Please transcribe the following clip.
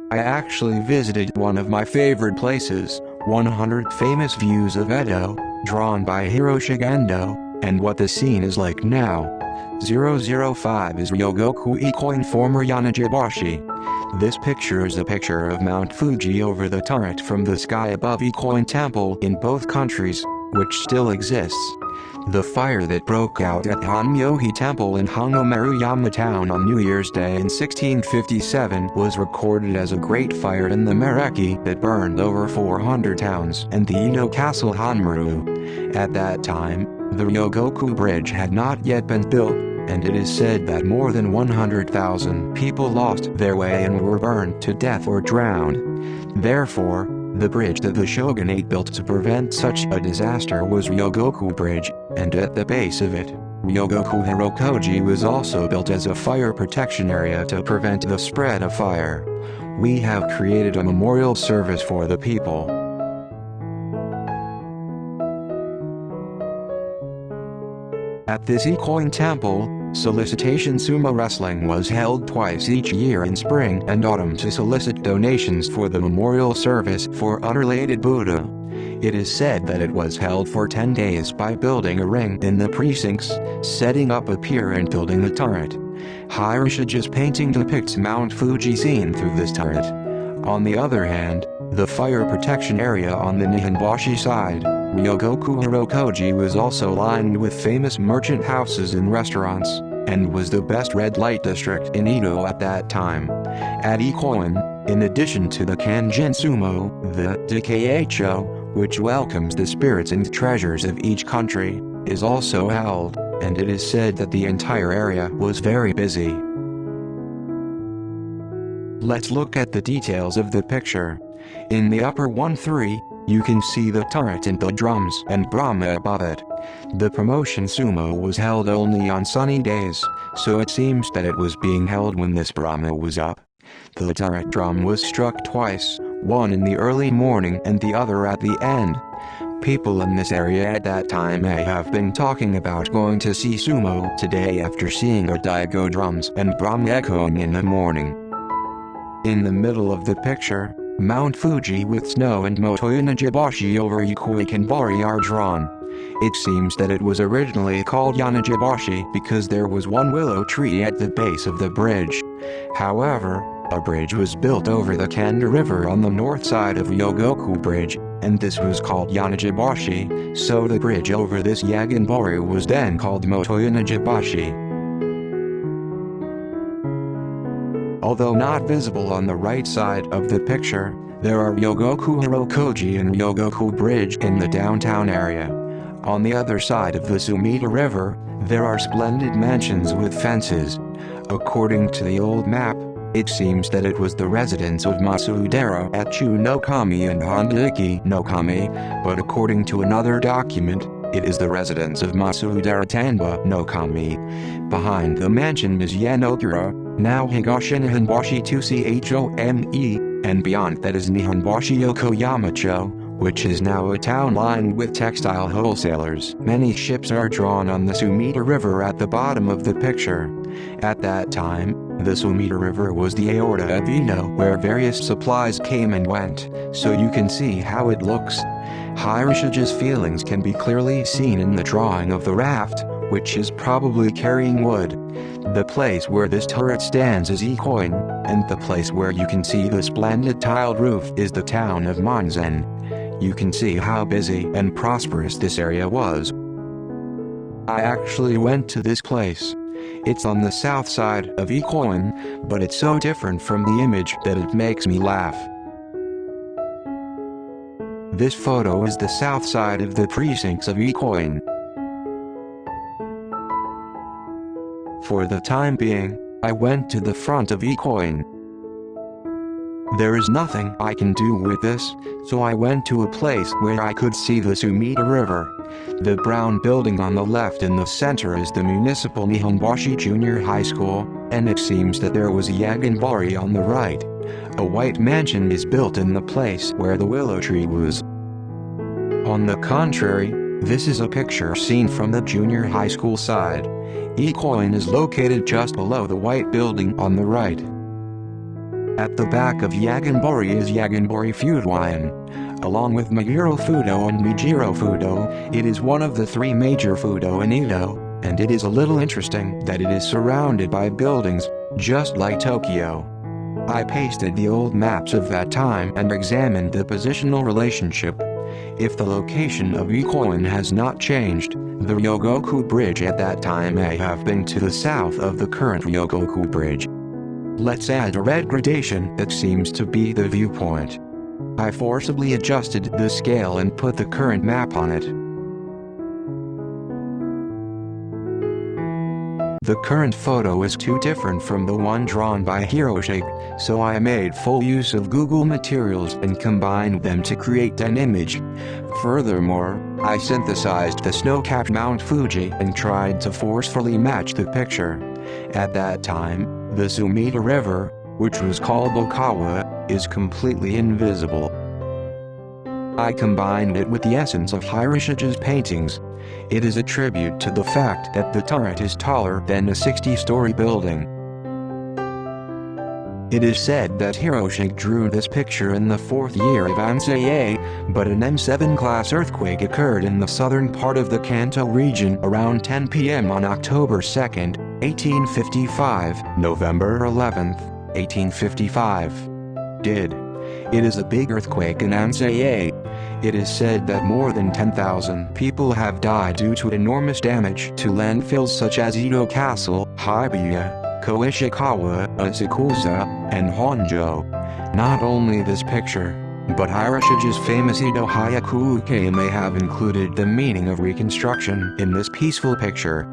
I actually visited one of my favorite places, 100 famous views of Edo, drawn by Hiroshige Ando, and what the scene is like now. 005 is Ryogoku Ekoin former Yanagibashi. This picture is a picture of Mount Fuji over the turret from the sky above Ekoin Temple in both countries, which still exists. The fire that broke out at Honmyoji Temple in Hongo Maruyama Town on New Year's Day in 1657 was recorded as a great fire in the Meireki that burned over 400 towns and the Edo Castle Honmaru. At that time, the Ryogoku Bridge had not yet been built, and it is said that more than 100,000 people lost their way and were burned to death or drowned. Therefore, the bridge that the Shogunate built to prevent such a disaster was Ryogoku Bridge, and at the base of it, Ryogoku Hirokoji was also built as a fire protection area to prevent the spread of fire. We have created a memorial service for the people. At this Ekoin Temple, solicitation sumo wrestling was held twice each year in spring and autumn to solicit donations for the memorial service for unrelated Buddha. It is said that it was held for 10 days by building a ring in the precincts, setting up a pier and building a turret. Hiroshige's painting depicts Mount Fuji seen through this turret. On the other hand, the fire protection area on the Nihonbashi side, Ryogoku Hirokoji was also lined with famous merchant houses and restaurants, and was the best red light district in Edo at that time. At Ekoin, in addition to the Kanjin Sumo, the Ukiyo-e, which welcomes the spirits and treasures of each country, is also held, and it is said that the entire area was very busy. Let's look at the details of the picture. In the upper 1-3, you can see the turret and the drums and Brahma above it. The promotion sumo was held only on sunny days, so it seems that it was being held when this Brahma was up. The turret drum was struck twice, one in the early morning and the other at the end. People in this area at that time may have been talking about going to see sumo today after seeing a Daigo drums and Brahma echoing in the morning. In the middle of the picture, Mount Fuji with snow and Moto-Yanagibashi over Ekoin Temple are drawn. It seems that it was originally called Yanagibashi because there was one willow tree at the base of the bridge. However, a bridge was built over the Kanda River on the north side of Ryogoku Bridge, and this was called Yanagibashi, so the bridge over this Yaganbori was then called Moto-Yanagibashi. Although not visible on the right side of the picture, there are Ryogoku Hirokoji and Ryogoku Bridge in the downtown area. On the other side of the Sumida River, there are splendid mansions with fences. According to the old map, it seems that it was the residence of Masudera at Chu no Kami and Honda no Kami, but according to another document, it is the residence of Masudera Tanba no Kami. Behind the mansion is Yanokura, now Higashi Nihonbashi 2Chome, and beyond that is Nihonbashi Yokoyamacho, which is now a town lined with textile wholesalers. Many ships are drawn on the Sumida River at the bottom of the picture. At that time, the Sumida River was the aorta of Edo where various supplies came and went, so you can see how it looks. Hiroshige's feelings can be clearly seen in the drawing of the raft, which is probably carrying wood. The place where this turret stands is Ekoin, and the place where you can see the splendid tiled roof is the town of Monzen. You can see how busy and prosperous this area was. I actually went to this place. It's on the south side of Ekoin, but it's so different from the image that it makes me laugh. This photo is the south side of the precincts of Ekoin. For the time being, I went to the front of Ekoin. There is nothing I can do with this, so I went to a place where I could see the Sumida River. The brown building on the left in the center is the municipal Nihonbashi Junior High School, and it seems that there was a Yaganbari on the right. A white mansion is built in the place where the willow tree was. On the contrary, this is a picture seen from the junior high school side. Ekoin is located just below the white building on the right. At the back of Yaganbori is Yaganbori Fudoin. Along with Meguro Fudo and Mijiro Fudo, it is one of the three major Fudo in Edo, and it is a little interesting that it is surrounded by buildings, just like Tokyo. I pasted the old maps of that time and examined the positional relationship. If the location of Ekoin has not changed, the Ryogoku Bridge at that time may have been to the south of the current Ryogoku Bridge. Let's add a red gradation that seems to be the viewpoint. I forcibly adjusted the scale and put the current map on it. The current photo is too different from the one drawn by Hiroshige, so I made full use of Google materials and combined them to create an image. Furthermore, I synthesized the snow-capped Mount Fuji and tried to forcefully match the picture. At that time, the Sumida River, which was called Okawa, is completely invisible. I combined it with the essence of Hiroshige's paintings. It is a tribute to the fact that the turret is taller than a 60-story building. It is said that Hiroshige drew this picture in the 4th year of Ansei, but an M7 class earthquake occurred in the southern part of the Kanto region around 10 p.m. on October 2, 1855, November 11, 1855. It is a big earthquake in Ansei. It is said that more than 10,000 people have died due to enormous damage to landfills such as Edo Castle, Hibiya, Koishikawa, Asakusa, and Honjo. Not only this picture, but Hiroshige's famous Edo haiku Ukiyo-e may have included the meaning of reconstruction in this peaceful picture.